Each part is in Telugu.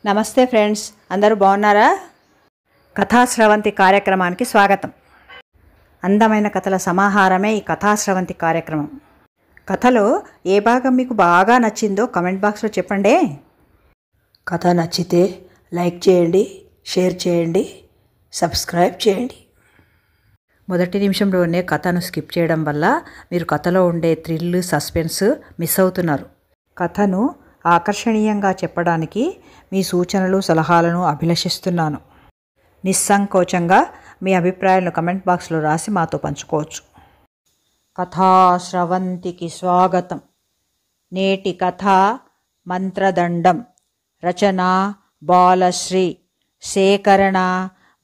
నమస్తే ఫ్రెండ్స్, అందరూ బాగున్నారా? కథాశ్రవంతి కార్యక్రమానికి స్వాగతం. అందమైన కథల సమాహారమే ఈ కథాశ్రవంతి కార్యక్రమం. కథలో ఏ భాగం మీకు బాగా నచ్చిందో కమెంట్ బాక్స్లో చెప్పండి. కథ నచ్చితే లైక్ చేయండి, షేర్ చేయండి, సబ్స్క్రైబ్ చేయండి. మొదటి నిమిషంలోనే కథను స్కిప్ చేయడం వల్ల మీరు కథలో ఉండే థ్రిల్, సస్పెన్స్ మిస్ అవుతున్నారు. కథను ఆకర్షణీయంగా చెప్పడానికి మీ సూచనలు, సలహాలను అభిలషిస్తున్నాను. నిస్సంకోచంగా మీ అభిప్రాయాలను కమెంట్ బాక్స్లో రాసి మాతో పంచుకోవచ్చు. కథాశ్రవంతికి స్వాగతం. నేటి కథ మంత్రదండం. రచన బాలశ్రీ. సేకరణ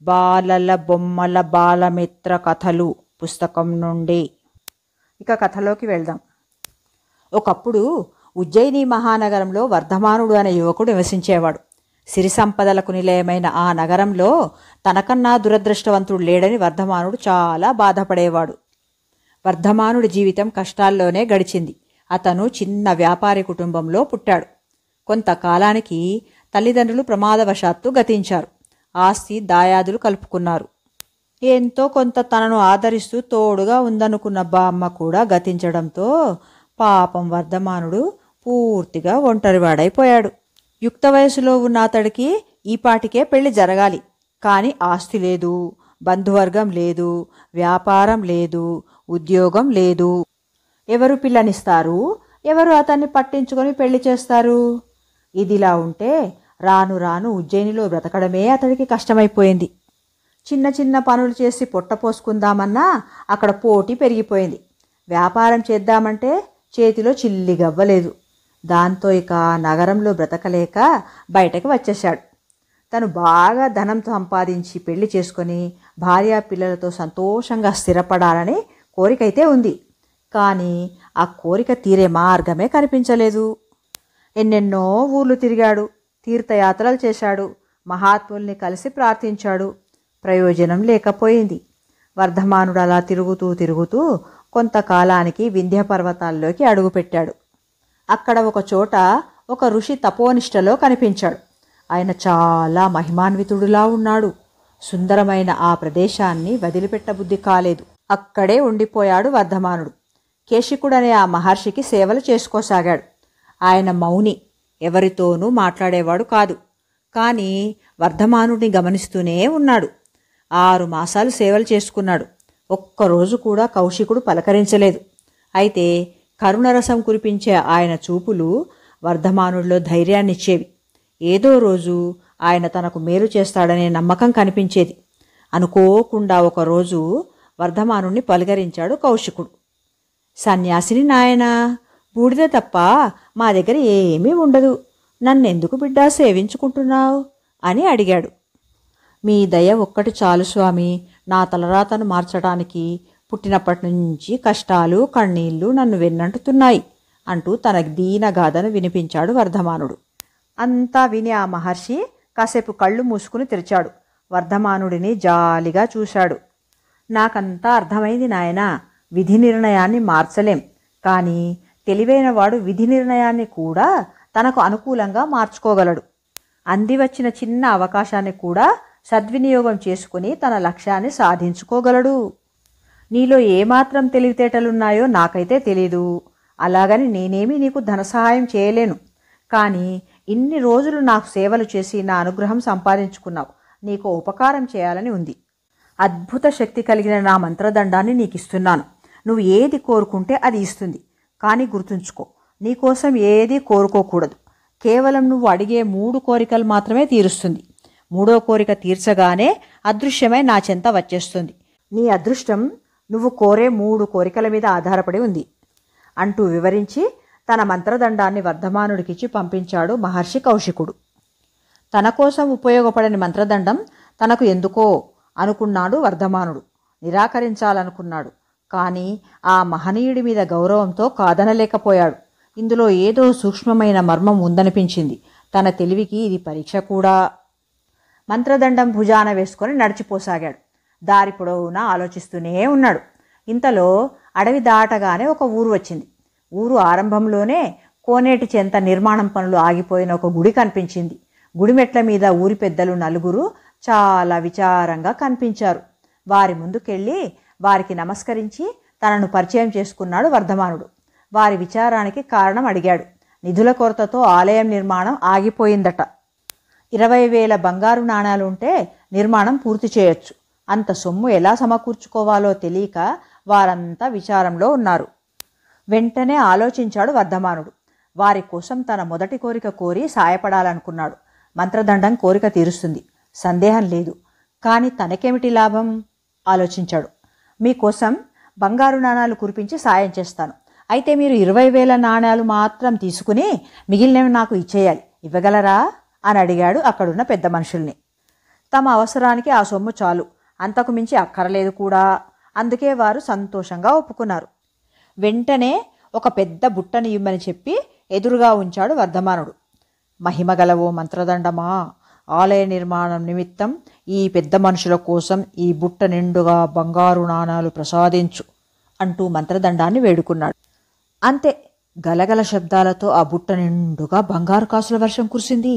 బాలల బొమ్మల బాలమిత్ర కథలు పుస్తకం నుండి. ఇక కథలోకి వెళ్దాం. ఒకప్పుడు ఉజ్జయిని మహానగరంలో వర్ధమానుడు అనే యువకుడు నివసించేవాడు. సిరి సంపదలకు నిలయమైన ఆ నగరంలో తనకన్నా దురదృష్టవంతుడు లేడని వర్ధమానుడు చాలా బాధపడేవాడు. వర్ధమానుడి జీవితం కష్టాల్లోనే గడిచింది. అతను చిన్న వ్యాపారి కుటుంబంలో పుట్టాడు. కొంతకాలానికి తల్లిదండ్రులు ప్రమాదవశాత్తు గతించారు. ఆస్తి దాయాదులు కలుపుకున్నారు. ఎంతో కొంత తనను ఆదరిస్తూ తోడుగా ఉందనుకున్న బామ్మ కూడా గతించడంతో పాపం వర్ధమానుడు పూర్తిగా ఒంటరివాడైపోయాడు. యుక్త వయసులో ఉన్న అతడికి ఈపాటికే పెళ్లి జరగాలి. కానీ ఆస్తి లేదు, బంధువర్గం లేదు, వ్యాపారం లేదు, ఉద్యోగం లేదు. ఎవరు పిల్లనిస్తారు? ఎవరు అతన్ని పట్టించుకొని పెళ్లి చేస్తారు? ఇదిలా ఉంటే రాను రాను ఉజ్జయినిలో బ్రతకడమే అతడికి కష్టమైపోయింది. చిన్న చిన్న పనులు చేసి పొట్ట పోసుకుందామన్నా అక్కడ పోటీ పెరిగిపోయింది. వ్యాపారం చేద్దామంటే చేతిలో చిల్లిగవ్వలేదు. దాంతో ఇక నగరంలో బ్రతకలేక బయటకు వచ్చేశాడు. తను బాగా ధనం సంపాదించి పెళ్లి చేసుకొని భార్యా పిల్లలతో సంతోషంగా స్థిరపడాలని కోరికైతే ఉంది. కానీ ఆ కోరిక తీరే మార్గమే కనిపించలేదు. ఎన్నెన్నో ఊర్లు తిరిగాడు, తీర్థయాత్రలు చేశాడు, మహాత్ముల్ని కలిసి ప్రార్థించాడు. ప్రయోజనం లేకపోయింది. వర్ధమానుడు అలా తిరుగుతూ తిరుగుతూ కొంతకాలానికి వింధ్య పర్వతాల్లోకి అడుగుపెట్టాడు. అక్కడ ఒక చోట ఒక ఋషి తపోనిష్టలో కనిపించాడు. ఆయన చాలా మహిమాన్వితుడులా ఉన్నాడు. సుందరమైన ఆ ప్రదేశాన్ని వదిలిపెట్టబుద్ధి కాలేదు. అక్కడే ఉండిపోయాడు వర్ధమానుడు. కేశికుడనే ఆ మహర్షికి సేవలు చేసుకోసాగాడు. ఆయన మౌని, ఎవరితోనూ మాట్లాడేవాడు కాదు. కానీ వర్ధమానుడిని గమనిస్తూనే ఉన్నాడు. 6 మాసాలు సేవలు చేసుకున్నాడు. ఒక్కరోజు కూడా కౌశికుడు పలకరించలేదు. అయితే కరుణరసం కురిపించే ఆయన చూపులు వర్ధమానుడిలో ధైర్యాన్నిచ్చేవి. ఏదో రోజు ఆయన తనకు మేలు చేస్తాడనే నమ్మకం కనిపించేది. అనుకోకుండా ఒకరోజు వర్ధమానుడిని పలకరించాడు కౌశికుడు. సన్యాసిని నాయనా, బూడిద తప్ప మా దగ్గర ఏమీ ఉండదు. నన్నెందుకు బిడ్డా సేవించుకుంటున్నావు అని అడిగాడు. మీ దయ ఒక్కటి చాలు స్వామి, నా తలరాతను మార్చడానికి. పుట్టినప్పటి నుంచి కష్టాలు, కన్నీళ్లు నన్ను వెన్నంటుతున్నాయి అంటూ తన దీనగాథను వినిపించాడు వర్ధమానుడు. అంతా విని ఆ మహర్షి కాసేపు కళ్ళు మూసుకుని తెరిచాడు. వర్ధమానుడిని జాలిగా చూశాడు. నాకంతా అర్థమైంది నాయనా. విధి నిర్ణయాన్ని మార్చలేం. కానీ తెలివైనవాడు విధి నిర్ణయాన్ని కూడా తనకు అనుకూలంగా మార్చుకోగలడు. అందివచ్చిన చిన్న అవకాశాన్ని కూడా సద్వినియోగం చేసుకుని తన లక్ష్యాన్ని సాధించుకోగలడు. నీలో ఏమాత్రం తెలివితేటలున్నాయో నాకైతే తెలీదు. అలాగని నేనేమీ నీకు ధన సహాయం చేయలేను. కానీ ఇన్ని రోజులు నాకు సేవలు చేసి నా అనుగ్రహం సంపాదించుకున్నావు. నీకు ఉపకారం చేయాలని ఉంది. అద్భుత శక్తి కలిగిన నా మంత్రదండాన్ని నీకు ఇస్తున్నాను. నువ్వు ఏది కోరుకుంటే అది ఇస్తుంది. కానీ గుర్తుంచుకో, నీకోసం ఏదీ కోరుకోకూడదు. కేవలం నువ్వు అడిగే 3 కోరికలు మాత్రమే తీరుస్తుంది. 3వ కోరిక తీర్చగానే అదృశ్యమై నా చెంత వచ్చేస్తుంది. నీ అదృష్టం నువ్వు కోరే 3 కోరికల మీద ఆధారపడి ఉంది అంటూ వివరించి తన మంత్రదండాన్ని వర్ధమానుడికిచ్చి పంపించాడు మహర్షి కౌశికుడు. తన కోసం ఉపయోగపడని మంత్రదండం తనకు ఎందుకో అనుకున్నాడు వర్ధమానుడు. నిరాకరించాలనుకున్నాడు. కానీ ఆ మహనీయుడి మీద గౌరవంతో కాదనలేకపోయాడు. ఇందులో ఏదో సూక్ష్మమైన మర్మం ఉందనిపించింది. తన తెలివికి ఇది పరీక్ష కూడా. మంత్రదండం భుజాన వేసుకొని నడిచిపోసాగాడు. దారి పొడవునా ఆలోచిస్తూనే ఉన్నాడు. ఇంతలో అడవి దాటగానే ఒక ఊరు వచ్చింది. ఊరు ఆరంభంలోనే కోనేటి చెంత నిర్మాణం పనులు ఆగిపోయిన ఒక గుడి కనిపించింది. గుడిమెట్ల మీద ఊరి పెద్దలు నలుగురు చాలా విచారంగా కనిపించారు. వారి ముందుకెళ్ళి వారికి నమస్కరించి తనను పరిచయం చేసుకున్నాడు వర్ధమానుడు. వారి విచారానికి కారణం అడిగాడు. నిధుల కొరతతో ఆలయం నిర్మాణం ఆగిపోయిందట. 20,000 బంగారు నాణాలుంటే నిర్మాణం పూర్తి చేయొచ్చు. అంత సొమ్ము ఎలా సమకూర్చుకోవాలో తెలియక వారంతా విచారంలో ఉన్నారు. వెంటనే ఆలోచించాడు వర్ధమానుడు. వారి కోసం తన మొదటి కోరిక కోరి సాయపడాలనుకున్నాడు. మంత్రదండం కోరిక తీరుస్తుంది, సందేహం లేదు. కానీ తనకేమిటి లాభం ఆలోచించాడు. మీకోసం బంగారు నాణాలు కురిపించి సాయం చేస్తాను. అయితే మీరు 20,000 నాణాలు మాత్రం తీసుకుని మిగిలినవి నాకు ఇచ్చేయాలి. ఇవ్వగలరా అని అడిగాడు అక్కడున్న పెద్ద మనుషుల్ని. తమ అవసరానికి ఆ సొమ్ము చాలు, అంతకు మించి అక్కరలేదు కూడా. అందుకే వారు సంతోషంగా ఒప్పుకున్నారు. వెంటనే ఒక పెద్ద బుట్టని ఇమ్మని చెప్పి ఎదురుగా ఉంచాడు వర్ధమానుడు. మహిమగలవో మంత్రదండమా, ఆలయ నిర్మాణం నిమిత్తం ఈ పెద్ద మనుషుల కోసం ఈ బుట్ట నిండుగా బంగారు నాణాలు ప్రసాదించు అంటూ మంత్రదండాన్ని వేడుకున్నాడు. అంతే, గలగల శబ్దాలతో ఆ బుట్ట నిండుగా బంగారు కాసుల వర్షం కురిసింది.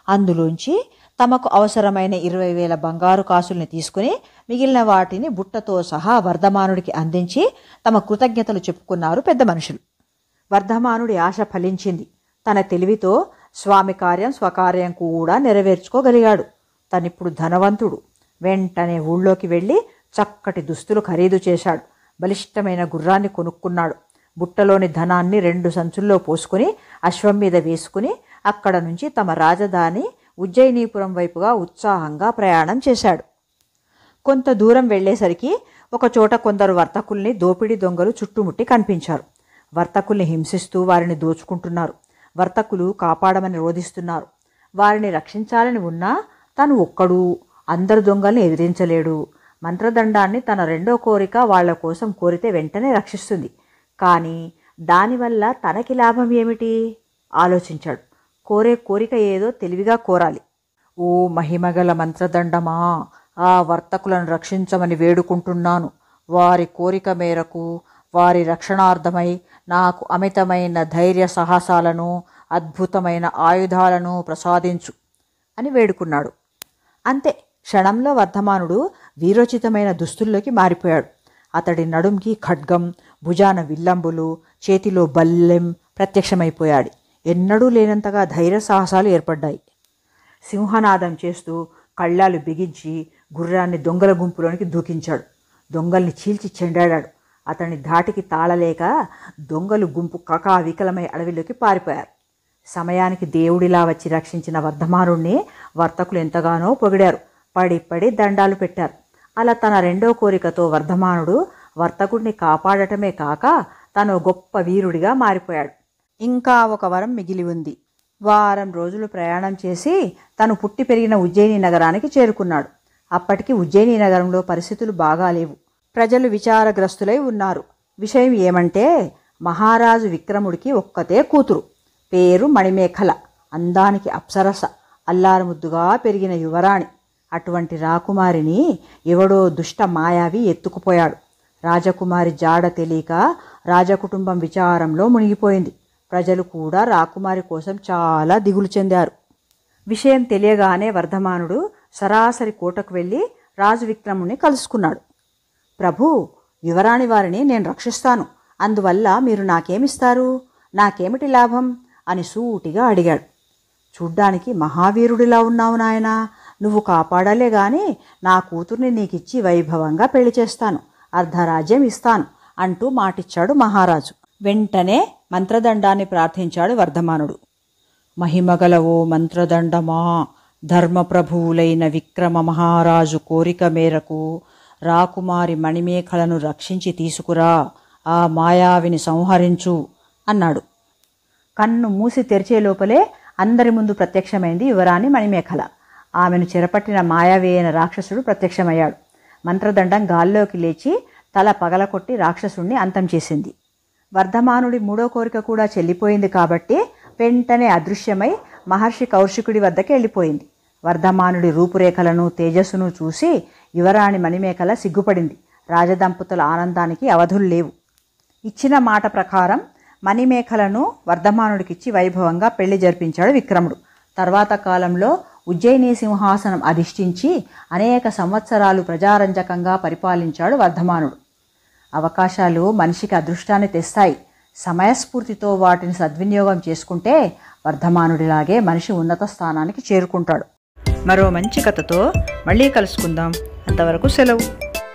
అందులోంచి తమకు అవసరమైన 20,000 బంగారు కాసుల్ని తీసుకుని మిగిలిన వాటిని బుట్టతో సహా వర్ధమానుడికి అందించి తమ కృతజ్ఞతలు చెప్పుకున్నారు పెద్ద మనుషులు. వర్ధమానుడి ఆశ ఫలించింది. తన తెలివితో స్వామి కార్యం స్వకార్యం కూడా నెరవేర్చుకోగలిగాడు. తనిప్పుడు ధనవంతుడు. వెంటనే ఊళ్ళోకి వెళ్ళి చక్కటి దుస్తులు ఖరీదు చేశాడు. బలిష్టమైన గుర్రాన్ని కొనుక్కున్నాడు. బుట్టలోని ధనాన్ని 2 సంచుల్లో పోసుకుని అశ్వం మీద వేసుకుని అక్కడ నుంచి తమ రాజధాని ఉజ్జయినీపురం వైపుగా ఉత్సాహంగా ప్రయాణం చేశాడు. కొంత దూరం వెళ్లేసరికి ఒకచోట కొందరు వర్తకుల్ని దోపిడీ దొంగలు చుట్టుముట్టి కనిపించారు. వర్తకుల్ని హింసిస్తూ వారిని దోచుకుంటున్నారు. వర్తకులు కాపాడమని రోధిస్తున్నారు. వారిని రక్షించాలని ఉన్నా తను ఒక్కడు అందరు దొంగల్ని ఎదిరించలేడు. మంత్రదండాన్ని తన రెండో కోరిక వాళ్ల కోసం కోరితే వెంటనే రక్షిస్తుంది. కానీ దానివల్ల తనకి లాభం ఏమిటి ఆలోచించాడు. కోరే కోరిక ఏదో తెలివిగా కోరాలి. ఓ మహిమగల మంత్రదండమా, ఆ వర్తకులను రక్షించమని వేడుకుంటున్నాను. వారి కోరిక మేరకు వారి రక్షణార్థమై నాకు అమితమైన ధైర్య సాహసాలను అద్భుతమైన ఆయుధాలను ప్రసాదించు అని వేడుకున్నాడు. అంతే, క్షణంలో వర్ధమానుడు వీరోచితమైన దుస్తుల్లోకి మారిపోయాడు. అతడి నడుంకి ఖడ్గం, భుజాన విల్లంబులు, చేతిలో బల్లెం ప్రత్యక్షమైపోయాడు. ఎన్నడూ లేనంతగా ధైర్య సాహసాలు ఏర్పడ్డాయి. సింహనాదం చేస్తూ కళ్ళాలు బిగించి గుర్రాన్ని దొంగల గుంపులోనికి దూకించాడు. దొంగల్ని చీల్చి చెండాడాడు. అతని ధాటికి తాళలేక దొంగలు గుంపు కకావికలమై అడవిలోకి పారిపోయారు. సమయానికి దేవుడిలా వచ్చి రక్షించిన వర్ధమానుణ్ణి వర్తకులు ఎంతగానో పొగిడారు. పడి పడి దండాలు పెట్టారు. అలా తన రెండో కోరికతో వర్ధమానుడు వర్తకుడిని కాపాడటమే కాక తను గొప్ప వీరుడిగా మారిపోయాడు. ఇంకా ఒక వరం మిగిలి ఉంది. వారం రోజులు ప్రయాణం చేసి తను పుట్టి పెరిగిన ఉజ్జయిని నగరానికి చేరుకున్నాడు. అప్పటికి ఉజ్జయిని నగరంలో పరిస్థితులు బాగాలేవు. ప్రజలు విచారగ్రస్తులై ఉన్నారు. విషయం ఏమంటే, మహారాజు విక్రముడికి ఒక్కతే కూతురు. పేరు మణిమేఖల. అందానికి అప్సరస, అల్లారుముద్దుగా పెరిగిన యువరాణి. అటువంటి రాకుమారిని ఎవడో దుష్ట మాయావి ఎత్తుకుపోయాడు. రాజకుమారి జాడ తెలియక రాజకుటుంబం విచారంలో మునిగిపోయింది. ప్రజలు కూడా రాకుమారి కోసం చాలా దిగులు చెందారు. విషయం తెలియగానే వర్ధమానుడు సరాసరి కోటకు వెళ్ళి రాజు విక్రముని కలుసుకున్నాడు. ప్రభు, యువరాణి వారిని నేను రక్షిస్తాను. అందువల్ల మీరు నాకేమిస్తారు? నాకేమిటి లాభం అని సూటిగా అడిగాడు. చూడ్డానికి మహావీరుడిలా ఉన్నావు నాయనా. నువ్వు కాపాడాలే గాని నా కూతుర్ని నీకిచ్చి వైభవంగా పెళ్లి చేస్తాను, అర్ధరాజ్యం ఇస్తాను అంటూ మాటిచ్చాడు మహారాజు. వెంటనే మంత్రదండాన్ని ప్రార్థించాడు వర్ధమానుడు. మహిమగల ఓ మంత్రదండమా, ధర్మప్రభువులైన విక్రమ మహారాజు కోరిక మేరకు రాకుమారి మణిమేఖలను రక్షించి తీసుకురా, ఆ మాయావిని సంహరించు అన్నాడు. కన్ను మూసి తెరిచే లోపలే అందరి ముందు ప్రత్యక్షమైంది యువరాణి మణిమేఖల. ఆమెను చెరపట్టిన మాయావి అయిన రాక్షసుడు ప్రత్యక్షమయ్యాడు. మంత్రదండం గాల్లోకి లేచి తల పగలకొట్టి రాక్షసుణ్ణి అంతం చేసింది. వర్ధమానుడి మూడో కోరిక కూడా చెల్లిపోయింది కాబట్టి వెంటనే అదృశ్యమై మహర్షి కౌశికుడి వద్దకు వెళ్ళిపోయింది. వర్ధమానుడి రూపురేఖలను తేజస్సును చూసి యువరాణి మణిమేఖల సిగ్గుపడింది. రాజదంపతుల ఆనందానికి అవధులు లేవు. ఇచ్చిన మాట ప్రకారం మణిమేఖలను వర్ధమానుడికిచ్చి వైభవంగా పెళ్లి జరిపించాడు విక్రముడు. తర్వాత కాలంలో ఉజ్జయిని సింహాసనం అధిష్ఠించి అనేక సంవత్సరాలు ప్రజారంజకంగా పరిపాలించాడు వర్ధమానుడు. అవకాశాలు మనిషికి అదృష్టాన్ని తెస్తాయి. సమయస్ఫూర్తితో వాటిని సద్వినియోగం చేసుకుంటే వర్ధమానుడిలాగే మనిషి ఉన్నత స్థానానికి చేరుకుంటాడు. మరో మంచి కథతో మళ్ళీ కలుసుకుందాం. అంతవరకు సెలవు.